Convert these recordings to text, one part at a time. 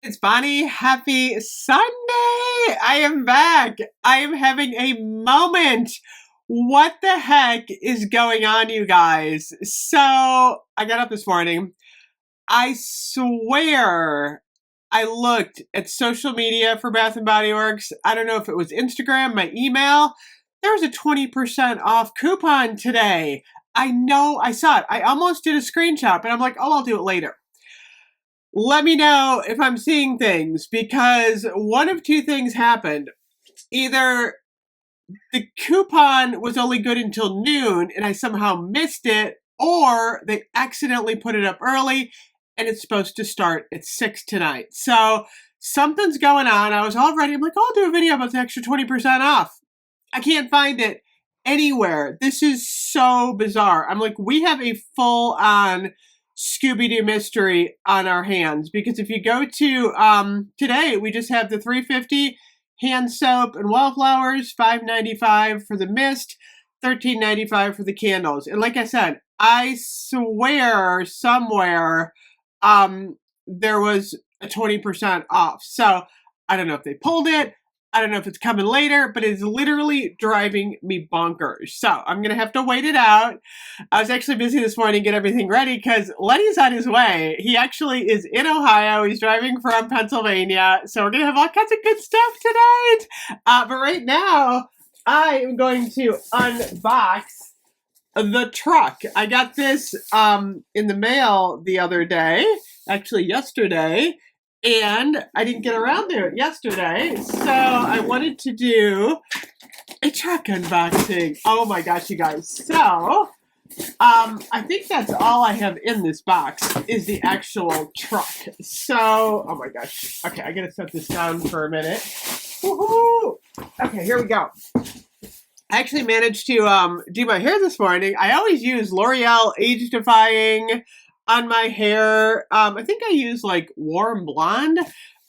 It's Bonnie. Happy Sunday. I am back. I am having a moment. What the heck is going on, you guys? So, I got up this morning. I swear I looked at social media for Bath and Body Works. I don't know if it was Instagram, my email. There was a 20% off coupon today. I know I saw it. I almost did a screenshot, but I'm like, oh, I'll do it later. Let me know if I'm seeing things because one of two things happened. Either the coupon was only good until noon and I somehow missed it, or they accidentally put it up early and it's supposed to start at 6 tonight. So something's going on. I was all ready. I'm like, I'll do a video about the extra 20% off. I can't find it anywhere. This is so bizarre. I'm like, we have a full on Scooby-Doo mystery on our hands because if you go to today, we just have the 350 hand soap and wallflowers, $5.95 for the mist, $13.95 for the candles. And like I said, I swear somewhere there was a 20% off. So I don't know if they pulled it. I don't know if it's coming later, but it's literally driving me bonkers. So I'm going to have to wait it out. I was actually busy this morning getting everything ready because Lenny's on his way. He actually is in Ohio. He's driving from Pennsylvania. So we're going to have all kinds of good stuff tonight. But right now, I am going to unbox the truck. I got this in the mail the other day, actually yesterday. And I didn't get around to it yesterday, so I wanted to do a truck unboxing. Oh my gosh, you guys. So, I think that's all I have in this box is the actual truck. So, oh my gosh. Okay, I gotta set this down for a minute. Woohoo! Okay, here we go. I actually managed to do my hair this morning. I always use L'Oreal Age Defying on my hair. I think I used like warm blonde.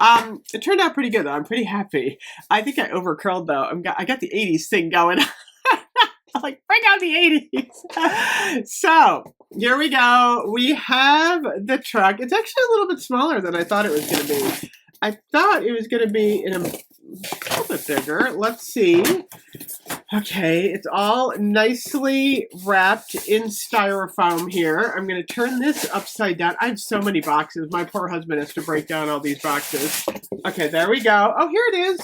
It turned out pretty good though. I'm pretty happy. I think I over curled though. I got the 80s thing going. I'm like, bring out the 80s. So here we go. We have the truck. It's actually a little bit smaller than I thought it was going to be. I thought it was going to be in a little bit bigger. Let's see. Okay, it's all nicely wrapped in styrofoam here. I'm going to turn this upside down. I have so many boxes. My poor husband has to break down all these boxes. Okay, there we go. Oh, here it is.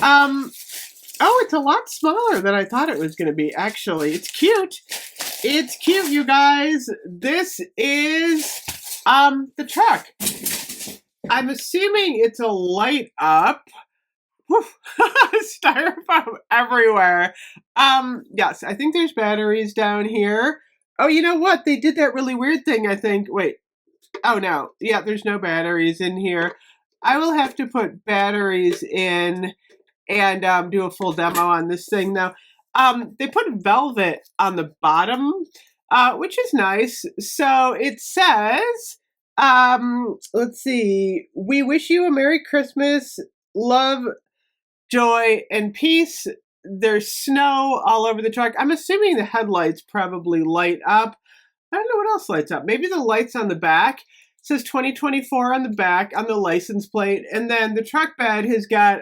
Oh, it's a lot smaller than I thought it was going to be, actually. It's cute. It's cute, you guys. This is the truck. I'm assuming it's a light up. Styrofoam everywhere. Yes, I think there's batteries down here. Oh, you know what? They did that really weird thing, I think. Wait. Oh, no. Yeah, there's no batteries in here. I will have to put batteries in and do a full demo on this thing, though. They put velvet on the bottom, which is nice. So it says, let's see. We wish you a Merry Christmas. Love, joy, and peace. There's snow all over the truck. I'm assuming the headlights probably light up. I don't know what else lights up. Maybe the lights on the back. It says 2024 on the back on the license plate. And then the truck bed has got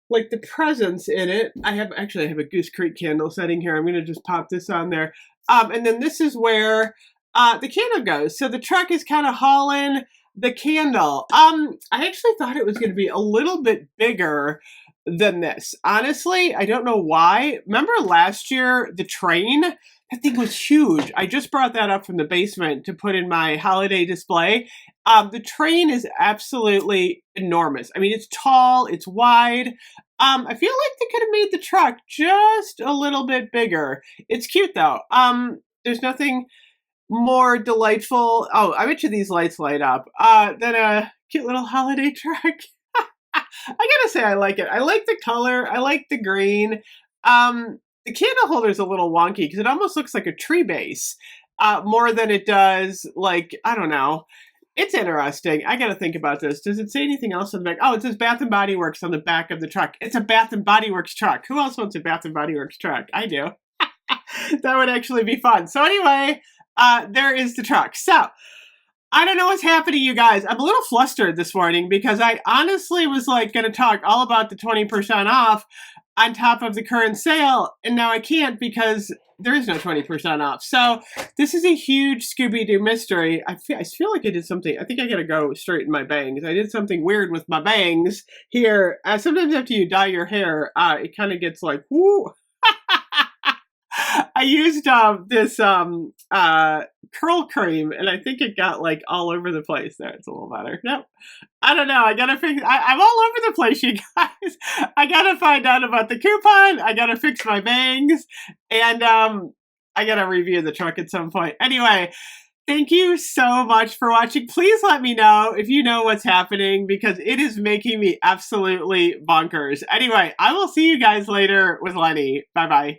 like the presents in it. I have a Goose Creek candle setting here. I'm going to just pop this on there. And then this is where the candle goes. So the truck is kind of hauling the candle. I actually thought it was going to be a little bit bigger than this. Honestly, I don't know why. Remember last year, the train? That thing was huge. I just brought that up from the basement to put in my holiday display. The train is absolutely enormous. I mean, it's tall, it's wide. I feel like they could have made the truck just a little bit bigger. It's cute though. There's nothing more delightful. Oh, I bet you these lights light up than a cute little holiday truck. I gotta say, I like it. I like the color. I like the green. The candle holder is a little wonky because it almost looks like a tree base more than it does like, I don't know. It's interesting. I gotta think about this. Does it say anything else on the back? Oh, it says Bath and Body Works on the back of the truck. It's a Bath and Body Works truck. Who else wants a Bath and Body Works truck? I do. That would actually be fun. So anyway, there is the truck. So I don't know what's happening, you guys. I'm a little flustered this morning because I honestly was like going to talk all about the 20% off on top of the current sale, and now I can't because there is no 20% off. So this is a huge Scooby-Doo mystery. I feel like I did something. I think I got to go straighten my bangs. I did something weird with my bangs here. Sometimes after you dye your hair, it kind of gets like, whoo. I used this curl cream, and I think it got like all over the place. There, it's a little better. Nope. I don't know. I gotta fix. I'm all over the place, you guys. I gotta find out about the coupon. I gotta fix my bangs, and I gotta review the truck at some point. Anyway. Thank you so much for watching. Please let me know if you know what's happening because it is making me absolutely bonkers. Anyway, I will see you guys later with Lenny. Bye-bye.